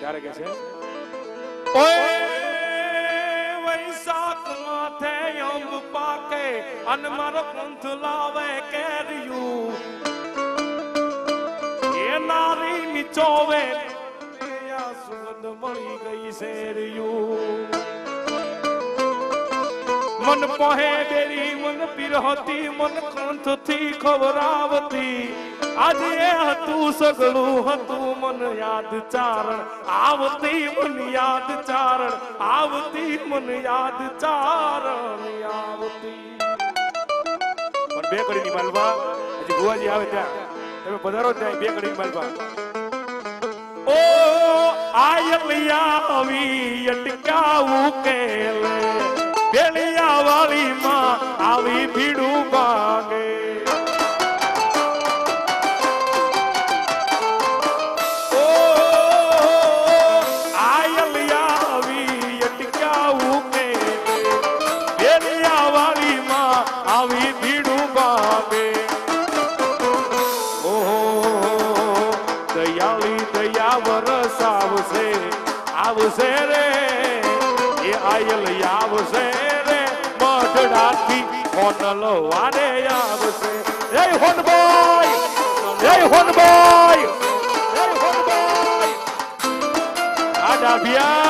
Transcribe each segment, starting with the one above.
ત્યારે કે છે ઓય વૈશાખ માથે અંબ પાકે અને મારો પંથ લાવે કેરિયું એ નારી નીચોવે આ સુગંધ મળી ગઈ શેરિયું મન પહે બેરી મન પીરહતી મન કંઠથી ખવરાવતી આજે હતું સગળું હતું મન યાદ ચારણ આવતી મન યાદ ચારણ આવતી મન યાદ ચારણ આવતી પણ બે કડીની માલવા હજી ગુવાજી આવે ત્યાં તમે પધારો ત્યાં બે કડીની માલવા ઓ આયલિયા આવી અટકાવું કેલે બેલિયા વાળી માં આવી ભીડું ભાગે ઓ આયલિયા આવી અટકાવું કે બેલિયા વાળી માં આવી ભીડું ભાગે ઓહો દયાળી દયા વરસાવશે આવશે રે એ આયલિયા આવશે હોનલો વાડે આવશે જય હોનભાઈ જય હોનભાઈ જય હોનભાઈ આ ડાભિયા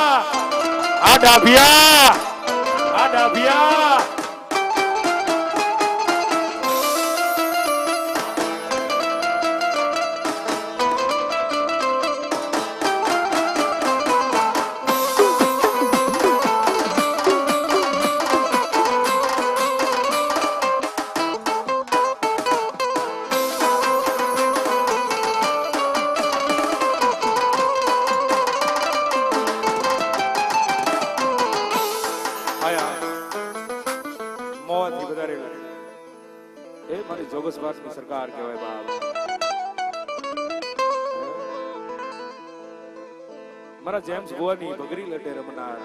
સરકાર કહેવાય બાપ મારા જેમ્સ ગોવાની બગરી લટે રમનાર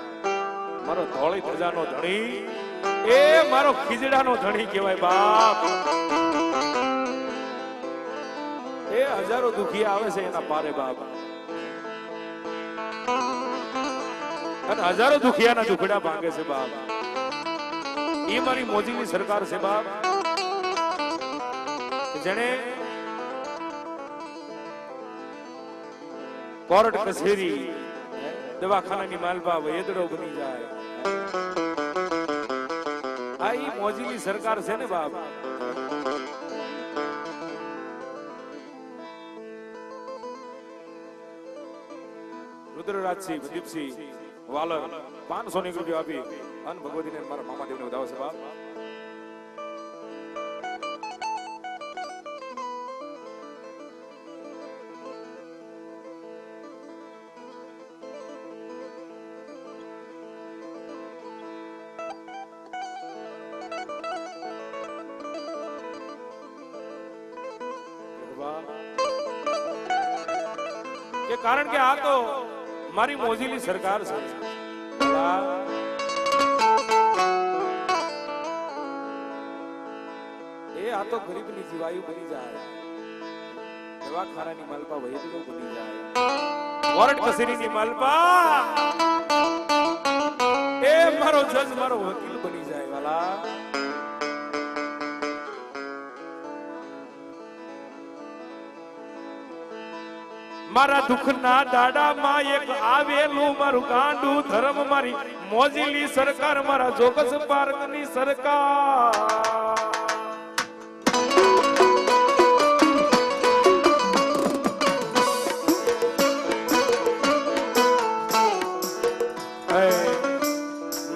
મારો ધોળી ધજાનો ધણી એ મારો ખીજડાનો ધણી કહેવાય બાપ એ હજારો દુખિયા આવે છે એના પારે બાપ અને હજારો દુખિયાના દુખડા ભાંગે છે બાપ એ મારી મોજીની સરકાર છે બાપ જેને કોર્ટ કચેરી દવાખાનાની માલબા વેદડો બની જાય આ ઈ મોજીની સરકાર છે ને બાપ રુદ્રરાજસિંહ પ્રદીપસિંહ વાલર 500 રૂપિયા આપી અન ભગવતીને મારા મામાદેવને વધાવશે બાપ કે કારણ કે આ તો મારી મોજીલી સરકાર છે એ આ તો ગરીબની જીવાયુ બની જાય દવાખાનાની માલપા વૈદડો બની જાય કોર્ટ કચેરીની માલપા એ મારો જજ મારો વકીલ બની જાય વાલા મારા દુઃખના દાડામાં એક આવેલું મારું ગાંડું ધર્મ મારી મોજીલી સરકાર મારા જોગસ પાર્કની સરકાર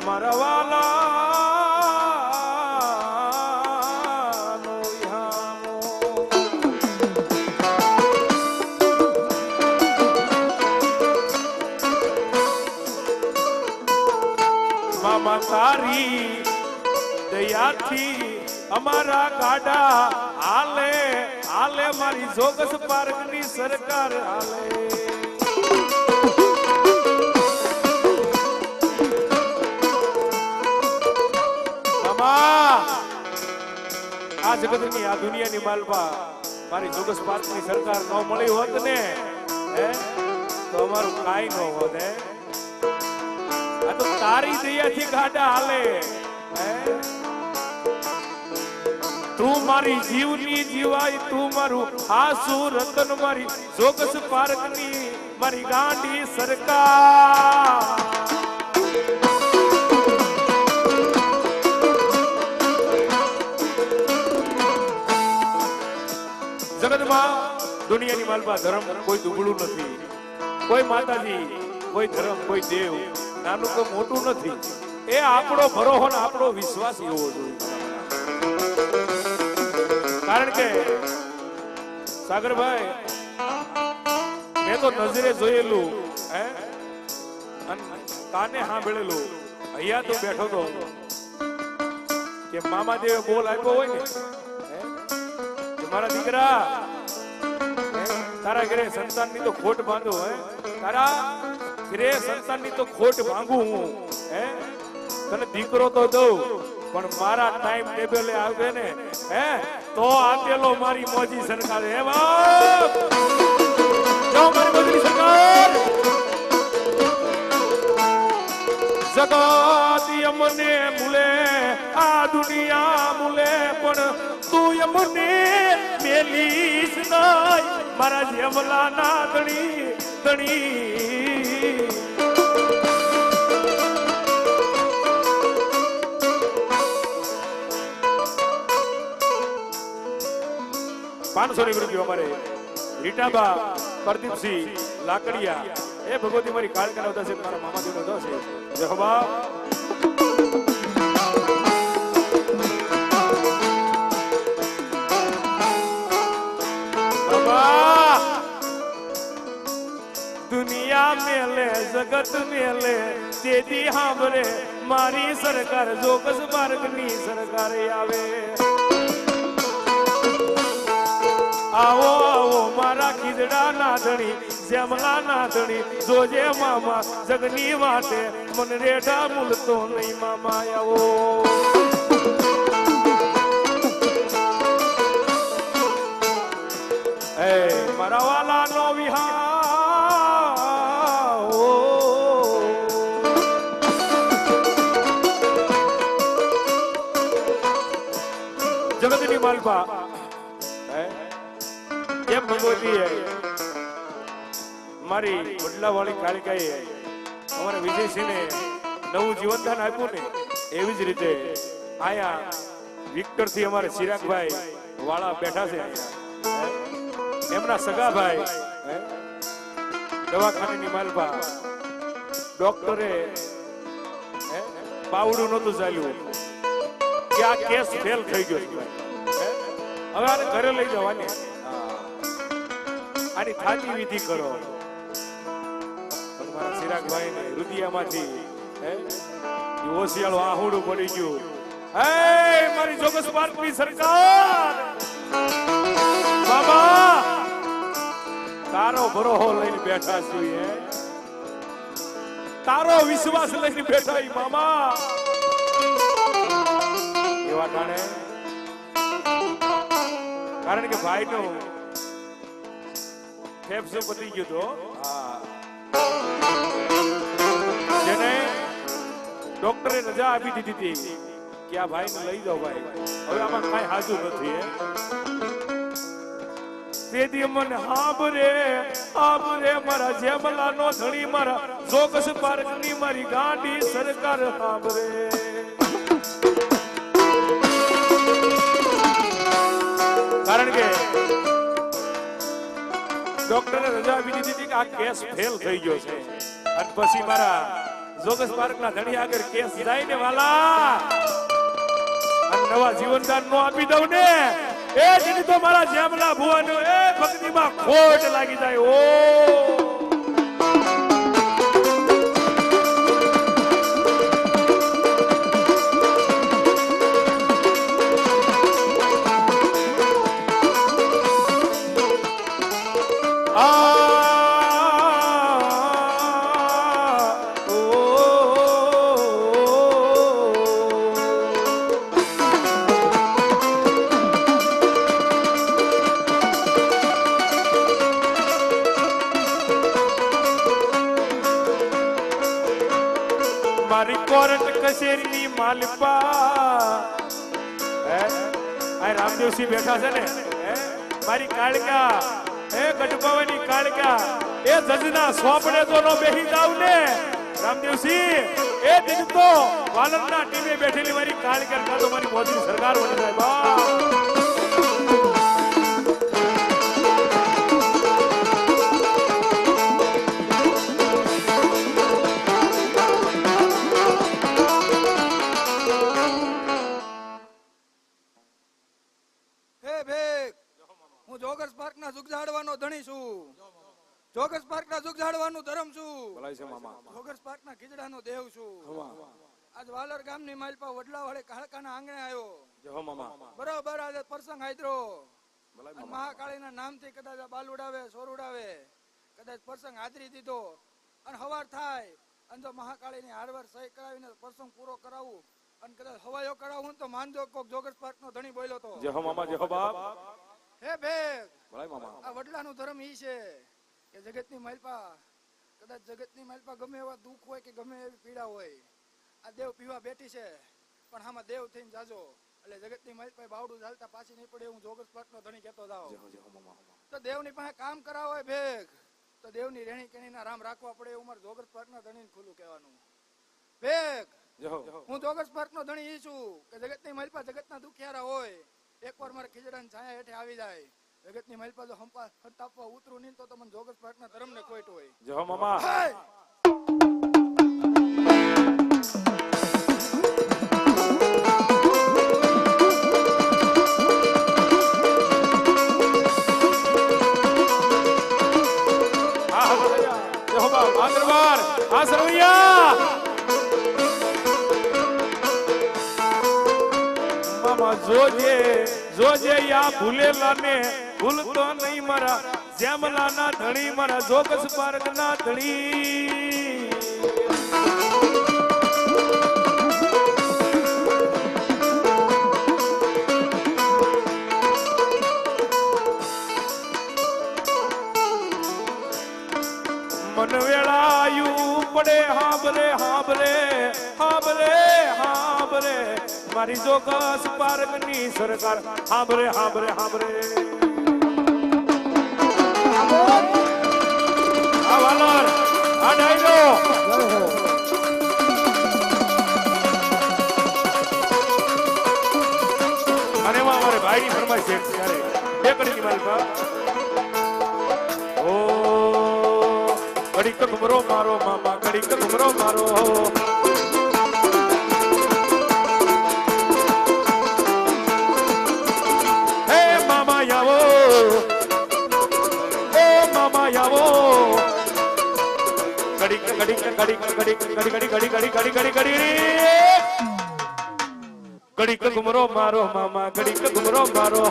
મારા વાલા તારી દયાથી અમારા ગાડા હાલે હાલે મારી જોગસ પાર્કની સરકાર હાલે આ જગતની આ દુનિયાની માલપા મારી જોગસ પાર્કની સરકાર ન મળી હોત ને તો તો અમારું કાઈ ન વધે. આ તો તારી દયાથી ગાડા હાલે. તું મારી જીવની જીવાય, તું મારું આસુ રતન, મારી જોગસ પાર્કની મારી ગાંડી સરકાર. જગતમાં દુનિયાની માલપા ધર્મ કોઈ દુબળું નથી. કોઈ માતાજી, કોઈ ધર્મ, કોઈ દેવ નાનું કે મોટું નથી. એ આપણો ભરોસો ને આપણો વિશ્વાસ એવો જોઈએ. કારણ કે સાગરભાઈ, મેં તો નજરે જોયેલું કાને સાંભળેલું. અહીંયા તો બેઠો તો કે મામા દેવે બોલ આપ્યો હોય ને, મારા દીકરા તારા ઘરે સંતાનની તો ખોટ બાંધો. તારા ઘરે સંતાનની તો ખોટ ભાંગું હું. તને દીકરો તો દઉં, પણ મારા ટાઈમ ટેબલે આવે ને તો આપેલો મારી મોજી સરકાર. હે બાપ, જાઓ મારી મોજી સરકાર. જગત યમને મુલે, આ દુનિયા મુલે, પણ તું યમને મેલીશ નહીં. મારા જેમલા ના ધણી ધણી. ₹500 અમારે રીટાબા પ્રદીપસિંહ લાકડિયા, એ ભગવતી મારી કાળકાના ઉદાસ છે, મારા મામા દેવનો ઉદાસ છે. જય હો બાપ. દુનિયા મેલે જગત મેલે તેથી સાંભળે મારી સરકાર, જોગસ માર્ગની સરકાર આવે. આવો આવો મારા ખીજડા ના ધણી, જેમલા ના ધણી, જોજે મામા જગની વાટે, મન રેઢા મૂલતો નહીં મામા. આવો એ મારા વાલા નો વિહાર. જગતની માલપા કેમ ભગવતી મારી બદલા વાળી કાળિકાએ અમારા વિજયસિંહને નવું જીવનદાન આપ્યું ને, એવી જ રીતે આયા વિક્ટર થી અમારે ચિરાગભાઈ વાળા બેઠા છે. એમના સગાભાઈ દવાખાનાની માલપા ડોક્ટરે પાવડું નહોતું ચાલ્યું કે આ કેસ ફેલ થઈ ગયો છે, હવે આને ઘરે લઈ જવાની, આની થાતી વિધિ કરો. પણ મારા ચિરાગભાઈ ને રુદિયામાંથી ઓશિયાળું આહુડું પડી ગયું. હે મારી જોગસ પાર્કની સરકાર, બાબા તારો ભરોહો લઈને બેઠા છીએ, તારો વિશ્વાસ લઈને બેઠા મામા. એવા કારણે કારણ કે ભાઈ નો ફેફસો પતી ગયો તો જેને ડોક્ટરે રજા આપી દીધી હતી કે આ ભાઈ ને લઈ જાઓ ભાઈ, હવે આમાં કઈ હાજુ નથી. તેથી મને હાબરે હાબરે મારા જેમલા નો ધણી, મારા જોગસ પાર્કની મારી ગાંડી સરકાર હાબરે. કારણ કે ડોક્ટરે રજા આપી દીધી હતી કે આ કેસ ફેલ થઈ ગયો છે, અને પછી મારા જોગસ પાર્કના ધણી આગળ કેસ જાય ને વાલા, અને નવા જીવનદાન નો આપી દઉં ને, એ જેની તો મારા જેમલા ભુવાનો એ ભક્તિમાં ખોટ લાગી જાય. ઓ મારી કોર્ટ કચેરીની માલપા હે આ રામદેવસિંહ બેઠા છે ને હે મારી કાળકા હે ગઢપાવાની કાળકા એ જજના સોપડે તો નો બેહી જાવ ને રામદેવસિંહ એ દિન તો વાલમના ટીમે બેઠેલી મારી કાળકા કા તો મારી મોદી સરકાર બની જાય બા હું જોગર્સ પાર્ક ના જુગ ઝાડવાનો ધણી છું. જોગર્સ પાર્ક ના જુગ ઝાડવાનું ધરમ છું. બોલાય છે મામા જોગર્સ પાર્ક ના ખીજડાનો દેવ છું. આજ વાલર ગામની માલપા વડલા વાળે કાળકાના આંગણે આવ્યો. જય મામા બરોબર આજે પ્રસંગ આદરો મહાકાળીના નામથી કદાચ આ બાલ ઉડાવે સોર ઉડાવે કદાચ પ્રસંગ હાજરી દીધો અને હવાર થાય અને જો મહાકાળીની હારવાર સહી કરાવીને પ્રસંગ પૂરો કરાવું અને કદાચ હવાયો કરાવું તો માનજો કોક જોગર્સ પાર્ક નો ધણી બોલ્યો તો જય મામા જય બાપ હે ભેગ બોલાય મામા આ વડલાનું ધર્મ ઈ છે કે જગતની માલપા કદાચ જગતની માલપા ગમે એવા દુઃખ હોય કે ગમે એવી પીડા હોય આ દેવ પીવા બેઠી છે પણ આમાં દેવ થઈને જાજો એટલે જગતની માલપા બાવડું ચાલતા પાછી નહીં પડે હું જોગર્સ પાર્કનો ધણી કહેતો જાવ તો દેવની પાસે કામ કરાવો હોય ભેગ તો દેવની રેણી કેણીના રામ રાખવા પડે એવું મારે જોગર્સ પાર્કના ધણીને ખુલ્લું કહેવાનું ભેગ હું જોગર્સ પાર્કનો ધણી ઈ છું કે જગતની માલપા જગતના દુખિયારા હોય એકવાર મારે ખીજડાની છાયા હેઠે આવી જાય જગતની માલપા જો હંતાપવા ઉતરું નહીં તો મને જોગર્સ પાર્કના ધર્મને ખોટ હોય જય મામા જોજે યા ભૂલેલા ને ભૂલતો નહીં મારા જેમલા ના ધણી મારા જોગસ પાર્ક ના ધણી મન વેળાયું પડે હાંભરે હાંભરે હાંભરે હાંભરે મારી જોગસ પાર્ક ની સરકાર હાંભરે હાંભરે હાંભરે આ વાલર આ ડાયરો અને એમાં અમારે ભાઈની ફરમાઈશ છે ત્યારે બે કડીની માલપા ઓ કડીક ઘુમરો મારો મામા કડીક ઘુમરો મારો ઘડીક ઘુમરો મારો મામા ઘડીક ઘુમરો મારો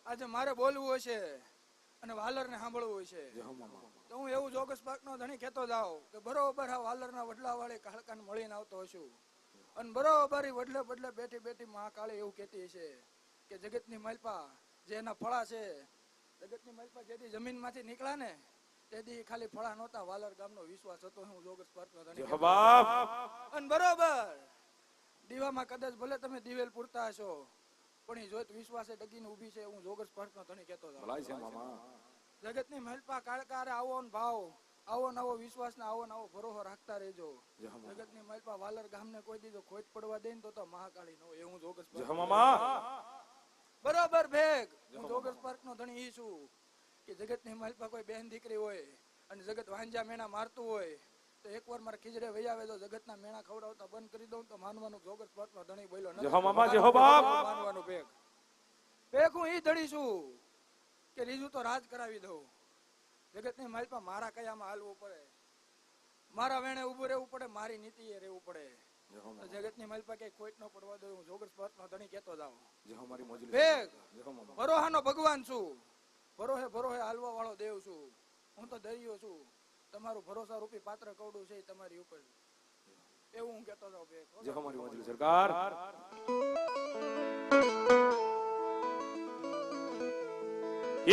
આજે મારે બોલવું હશે અને વાલર ને સાંભળવું હશે તો હું એવું જોગર્સ પાર્ક નો ધણી કહેતો જાઉં કે બરોબર આ વાલર ના વડલા વાળે કાળકાને મળીને આવતો હશું અને બરોબર વડલે બદલે બેઠી બેઠી મહાકાળી એવું કહેતી હશે કે જગતની માલપા જે એના ફળા છે જગતની માલપા જેથી જમીન માંથી નીકળ્યા ને તેથી ખાલી ફળા નહોતા વાલર ગામનો વિશ્વાસ હતો હું જોગર્સ પાર્ક નો ધણી અને બરોબર દીવામાં કદાચ ભલે તમે દિવેલ પૂરતા હશો પણ એ જોત વિશ્વાસે ડગીને ઊભી છે હું જોગર્સ પાર્કનો ધણી કહેતો જગતની માલપા કાળકારે આવો ને ભાવ આવો નવો વિશ્વાસ ને આવો નવો ભરોસો રાખતા રહેજો જગતની માલપા વાલર ગામને કોઈ દીધો ખોટ પડવા દે ને તો મહાકાળી નો એ હું જોગર્સ બરોબર ભેગ હું જોગર્સ પાર્કનો ધણી ઈ છું કે જગતની માલપા કોઈ બેન દીકરી હોય અને જગત વાંજા મેણા મારતું હોય તો એકવાર મારે ખીજડે વહી આવે તો જગતના મેણા ખવડાવતા બંધ કરી દઉં તો માનવાનું જોગર્સ પાર્કનો ધણી બોલ્યો માનવાનું ભેગ ભેગ હું ઈ ધણી છું કે રીજું તો રાજ કરાવી દઉં જગતની માલપા મારા કયામાં હાલવું પડે મારા વેણે ઊભું રહેવું પડે, મારી નીતિએ રહેવું પડે. તો જગતની માલપા કે ખોટ ન પડવા દો. હું જોગર સ્પર્શનો ધણી કહેતો જાઉં. ભેગ ભરોહાનો ભગવાન છું, ભરોહે હાલવા વાળો દેવ છું. હું તો દરિયો છું, તમારું ભરોસા રૂપી પાત્ર કવડું છે તમારી ઉપર, એવું હું કહેતો જાઉં. ભેગ જય હો મારી મોજલી સરકાર.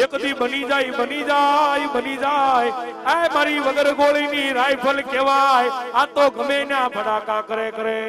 એક દી બની જાય આ મારી વગર ગોળીની રાઇફલ કહેવાય. આ તો ગમે ના ફડાકા કરે.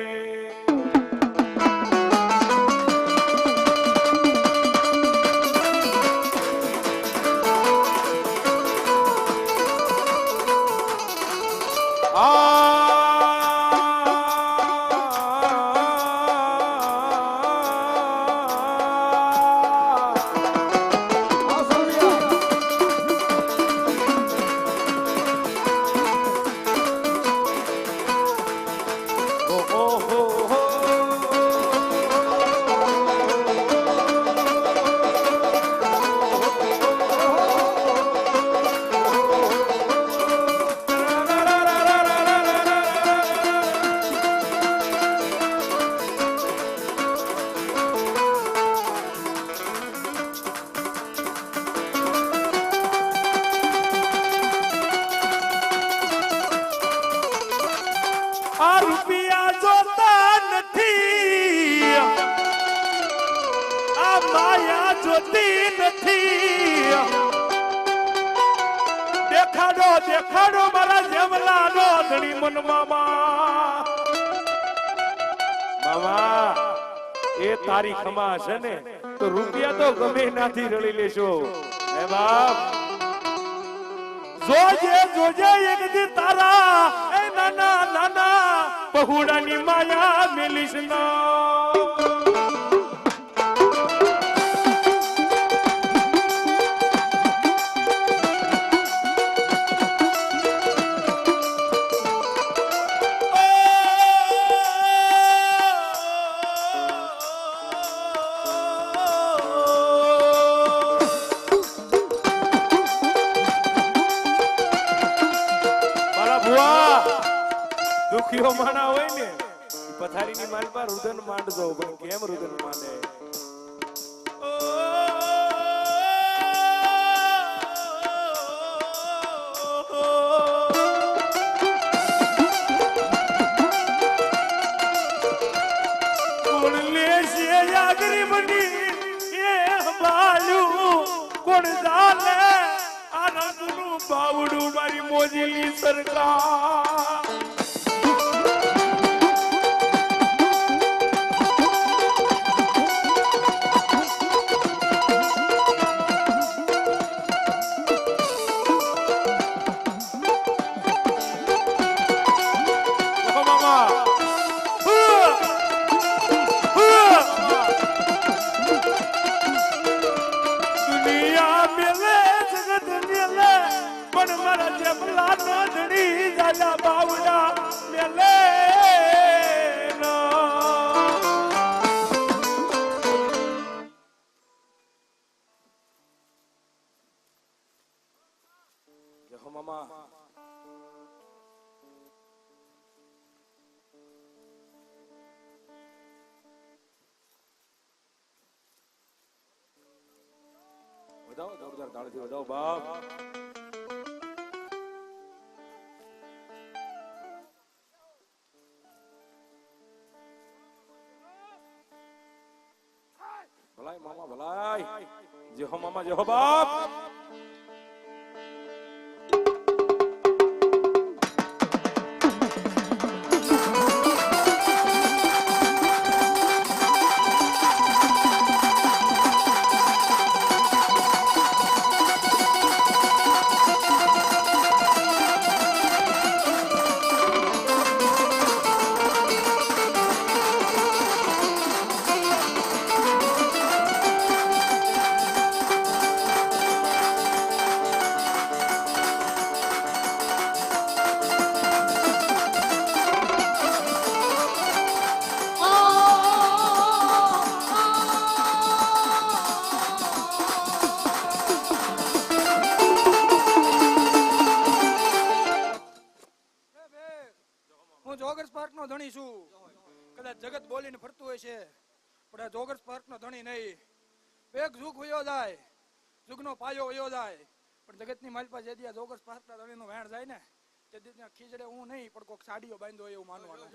આ રૂપિયા જોતા નથી, આ માયા જોતી નથી. દેખાડો મારા જેમલાનો ધણી મન મામા. એ તારી ખમા છે ને તો રૂપિયા તો ગમે નાથી રળી લેશો. હે બાપ જોજે એક દી તારા એ નાના બહુડાની માયા મેલીશ ના. દુખીઓ માણા હોય ને પથારીની માલ પર રુદન માંડજો, પણ કેમ રુદન માંડે? કોણ લેશે આ ગરીબની એ બાળું, કોણ જાલે આ રંગનું બાવડું મારી મોજીલી સરકાર. વધાવો જોરદાર તાળીથી વધાવો બાપ. ભલાઈ મામા ભલાઈ. જય હો મામા, જય હો બાપ. હું જોગર્સ પાર્ક નો ધણી છું. કદાચ જગત બોલીને ફરતું હોય છે, પણ આ જોગર્સ પાર્ક નો ધણી નહીં. એક જુગ વયો જાય, જુગનો પાયો વયો જાય, પણ જગતની માલપા જે દી આ જોગર્સ પાર્ક ના ધણીનું વેણ જાય ને, તે દી ત્યાં ખીજડે હું નહીં, પણ કોઈક સાડીઓ બાંધ્યો હોય એવું માનવાનું.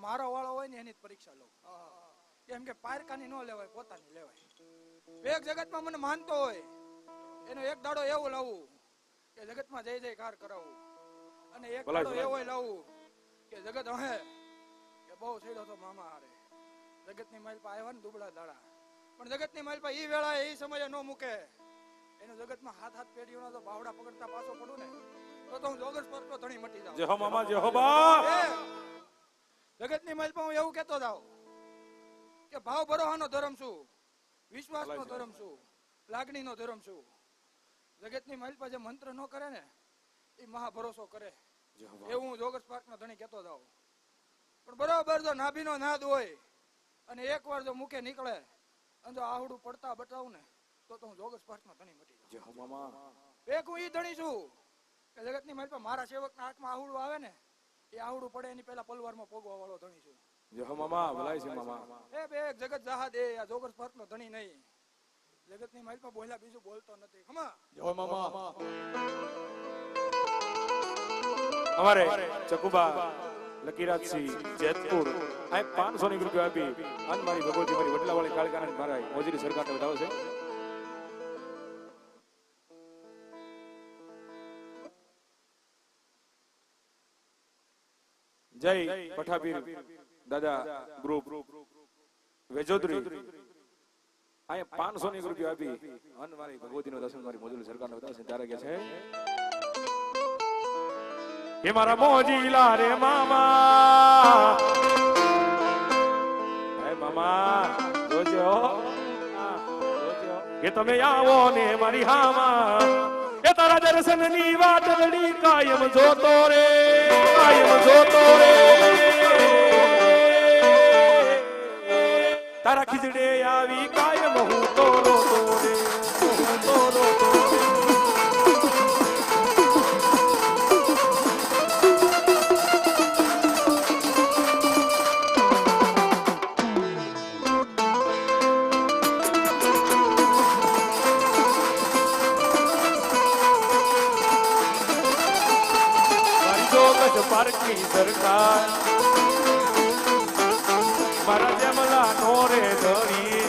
મારો વાળો હોય ને એની જ પરીક્ષા લઉં. કેમ કે પારકાની ન લેવાય, પોતાની લેવાય. એક જગતમાં મને માનતો હોય એનો એક દાડો એવો લાવું કે જગતમાં જય જયકાર કરાવું, અને એક દાડો એવો લાવું કે જગત હે કે બહુ છેડો તો મામા હારે. જગતની માલપા આવ્યા ને દુબળા દાડા, પણ જગતની માલપા ઈ વેળા એ સમયે ન મૂકે. એનો જગતમાં હાથ હાથ પેઢીઓનો તો બાવડા પકડતા પાછો પડું ને તો હું જોગર્સ પાર્ક નો ધણી મટી જાઉં. જય હો મામા, જય હો બા. જગતની માલપા હું એવું કહેતો જાઉં કે ભાવ ભરોહાનો ધર્મ છું, વિશ્વાસનો ધર્મ છું, લાગણીનો ધર્મ છું. જગતની માલપા જે મંત્ર ન કરે ને એ મહા ભરોસો કરે, એવું હું જોગર્સ પાર્ક નો ધણી કહેતો જાઉં. પણ બરોબર જો નાભીનો નાદ હોય અને એકવાર જો મુખે નીકળે અને જો આહુડું પડતા બતાવું ને તો હું જોગર્સ પાર્ક નો ધણી મટી જાઉં. એક હું ઈ ધણી છું કે જગતની માલપા મારા સેવકના હાથમાં આહુડું આવે ને એ આહુડું પડે એની પહેલા પલવારમાં પોગવા વાળો ધણી છું. જય હો મામા, ભલાઈ છે મામા. એ બે જગત જહા દે, આ જોગર્સ પાર્ક નો ધણી નહીં. જગતની માલપા બોલ્યા બીજું બોલતો નથી. ખમા જય હો મામા. અમારે ચકુબા લકીરાજસિંહ જેતપુર આ 500 ની રૂપિયા આપી અન મારી ભગવતી મારી વડલાવાળી કાળકાના મારા મોજરી સરકારને વધાવે છે. જય પઠાપીર દાદા ગ્રુપ વેજોદરી અહીંયા 500 ની રૂપિયા આપી અન મારી ભગવતીનો દર્શન મારી મોજરી સરકારને વધાવે છે. ત્યારે કે છે હે મારા મોજીલા રે મામા, હે મામા જોજો કે તમે આવો ને મારી હામા, એ તારા દર્શન ની વાત લડી કાયમ જોતો રે, કાયમ જોતો રે. તારા ખીજડે આવી કાયમ હું તો રોતો રે, હું તો રોતો રે. પારકી સરકાર મારા જમલા નો રે ધણી,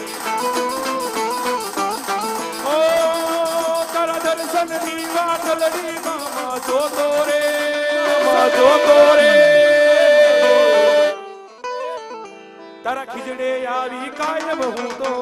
ઓ તારા દર્શન ની વાત લડી મામા જોતો રે, જોતો રે. તારા ખીજડે આવી કાયમ હું તો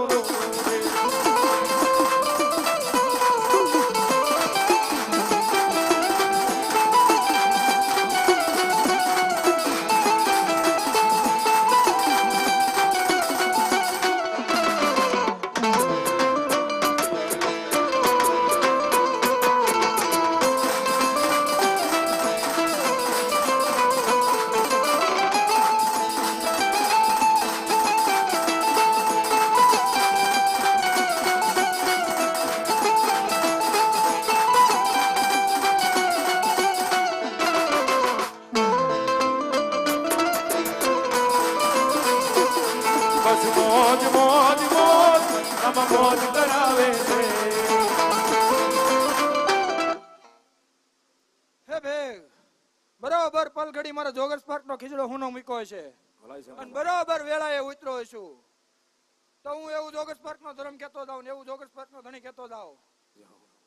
મોજ મોજ મોજ આમાં મોજ કરાવે છે. હે ભેગ બરોબર પલઘડી મારા જોગર્સ પાર્ક નો ખીચડો હુંનો મૂક્યો છે અને બરોબર વેળાએ ઉતરો છું તો હું એવું જોગર્સ પાર્ક નો ધર્મ કેતો જાઉં ને એવું જોગર્સ પાર્ક નો ધણી કેતો જાઉં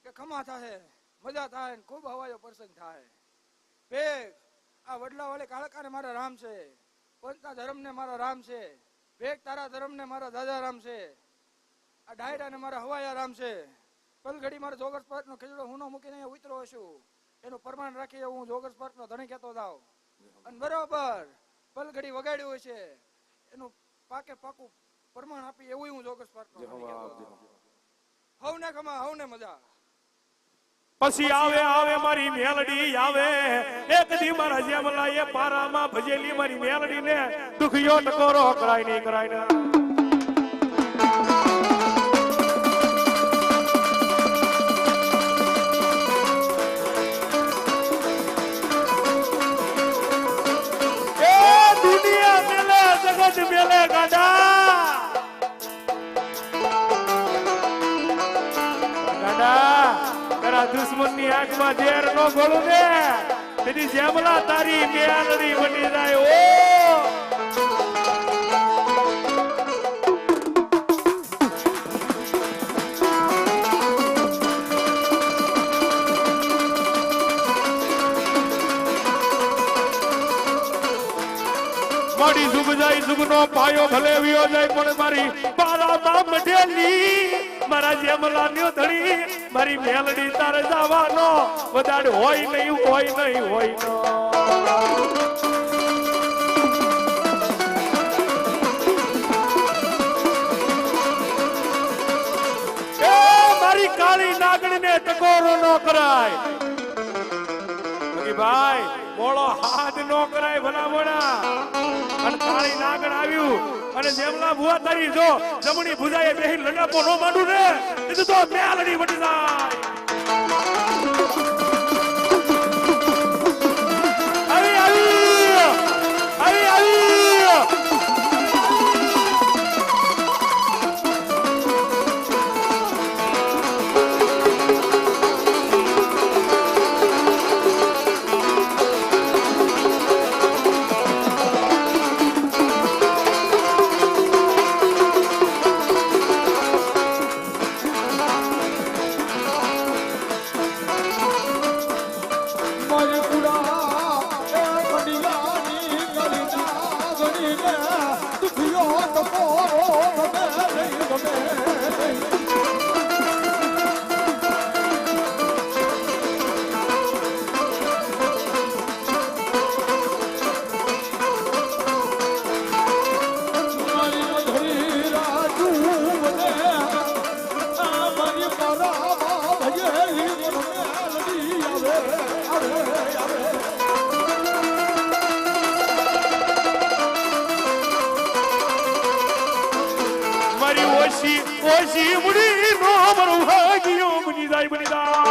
કે ખમા થાય મજા થાય ને ખૂબ હવાયો પ્રસંગ થાય. ભેગ આ વડલા વાળી કાળકાને મારા રામ છે, પંચના ધર્મ ને મારા રામ છે, ભેગ તારા ધર્મ ને મારા દાદા રામ છે, આ ડાયરા ને મારા હવાયા રામ છે. પલઘડી મારા જોગર્સ પાર્ક નો ખીચડો હુંનો મૂકીને અહીંયા ઉતરો છું એનું પ્રમાણ રાખી હું જોગર્સ પાર્ક નો ધણી કેતો જાઉં અને બરોબર પલઘડી વગાડ્યું છે એનું પાકે પાકું પ્રમાણ આપી એવું હું જોગર્સ પાર્ક નો ધણી કેતો જાઉં. હવને ખમા હવને મજા. પછી આવે આવે મારી મેલડી આવે એક દી મારા જેમલા એ પારામાં ભજેલી મારી મેલડી ને દુખિયો ટકોરો કરાય નહીં કરાય ને. એ દુનિયા મેલે જગત મેલે ગાડા ગાડા તારા દુશ્મનની આંખમાં ઝેર નો ગોળું ને તેની જેમલા તારી મેલડી બની જાય. ઓ મારી જુગ જાય જુગનો પાયો ભલે વિયો જાય પણ મારી બારામાં મઢેલી મારા જેમલા ન્યો ધણી મારી મેલડી તારે જવાનો વધારે હોય નહીં હોય નહીં હોય ન. એ મારી કાળી નાગણી ને ટકોરો ન કરાય ભાઈ, મોળો હાથ નો કરાય ભલામણા. અને કાળી નાગણ આવ્યું અને જેમલા ભુવા તારી જો જમણી ભુજાએ બેહી લડાપો નો માંડું ને એ તો મેલડી વટી જાય. આવી આવી આવી આવી ઓછી મુડી નો મરો ભાગ્યો બની જાય બની જાય.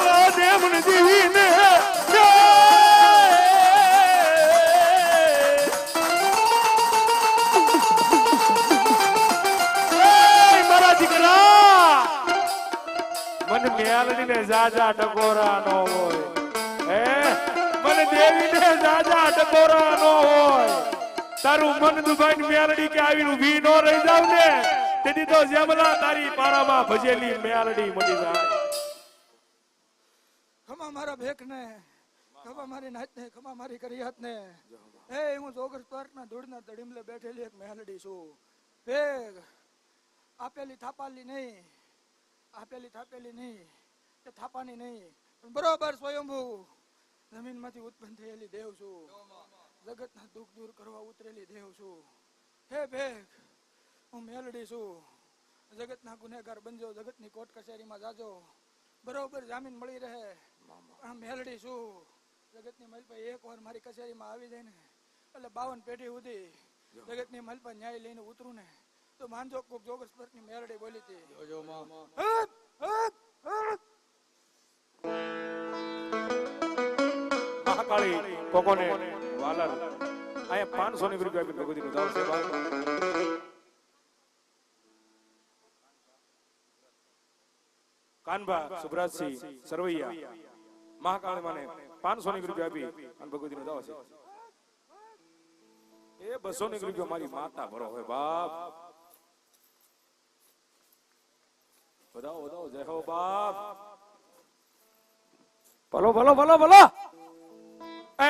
વાદે મને જીવીને મારા દીકરા મને મેલડી ને જાજા ટકોરા નો હોય, હે મને દેવી ને જાજા ટકોરા નો હોય. તારું મન દુભાઈ મેલડી કે આવીને ઊભી નો રહી જાવ ને તેથી તો જેમલા તારી પારામાં ભજેલી મેલડી મળી જાય. ખમા મારા ભેખ ને, ખમા મારી નાચ ને, ખમા મારી કરિયાત ને. હે હું જોગર્સ પાર્ક ના ધૂળના દડીમલે બેઠેલી એક મેલડી છું. ભેગ આપેલી થાપાલી નહીં, આપેલી થાપેલી નહીં કે થાપાની નહીં પણ બરોબર સ્વયંભૂ જમીનમાંથી ઉત્પન્ન થયેલી દેવ છું. જગતના દુઃખ દૂર કરવા ઉતરેલી દેવ છું. હે ભેગ હું મેલડી છું. જગતના ગુનેગાર બનજો, જગતની કોર્ટ કચેરીમાં જાજો, બરોબર જામીન મળી રહે. પણ મેલડી છું. જગતની મલપા એક વાર મારી કચેરીમાં આવી જાય ને એટલે 52 પેઢી સુધી જગતની મલપા ન્યાય લઈને ઉતરું ને તો માનજો કોક જોગર્સ પાર્કની મેલડી બોલી હતી. મહાકાળી કોકોને વાલર અહીંયા 500 ની રૂપિયા આપી ભગવતીનું દાવ છે બાપ. કાનભા સુભરાજસિંહ સરવૈયા મહાકાળી માને 500 ની રૂપિયા આપી અને ભગવતીનું દાવ છે. એ 200 ની રૂપિયા મારી માતા ભરો હોય બાપ. વધાવો વધાવો જય હો બાપ. ભલો ભલો ભલો ભલો. એ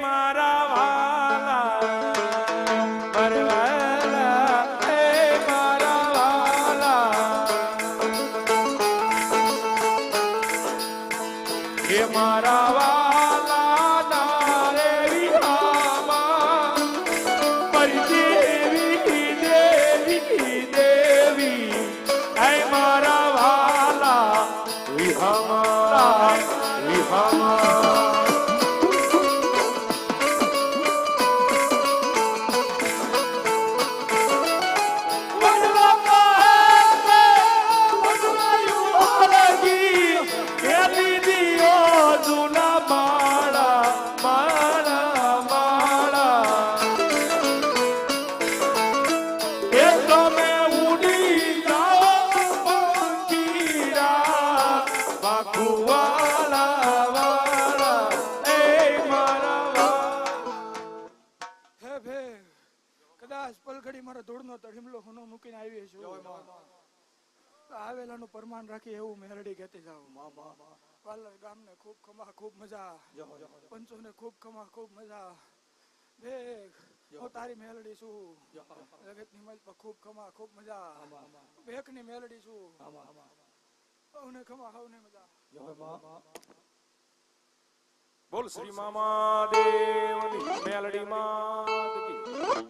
મારા વાલા પરવાલા એ મારા વાલા એ મારા વાલા નારે વિહામા પરદેવી દેવી દેવી એ મારા વાલા વિહામા વિહામા. કદાચ પલખડી મારા ધૂળનો તળીમલો હુનો મૂકીને આવી છું. આવેલાનું પરમાન રાખી એવું મેલડી કહેતી જાઉં. વાલર ગામને ખૂબ ખમા ખૂબ મજા, પંચોને ખૂબ ખમા ખૂબ મજા. ભેગ હું તારી મેલડી છું, જગતની મલ પર ખૂબ ખમા ખૂબ મજા. ભેખની મેલડી છું, હવને ખમા હવને મજા. બોલ શ્રી મામા દેવની મેલડી માં.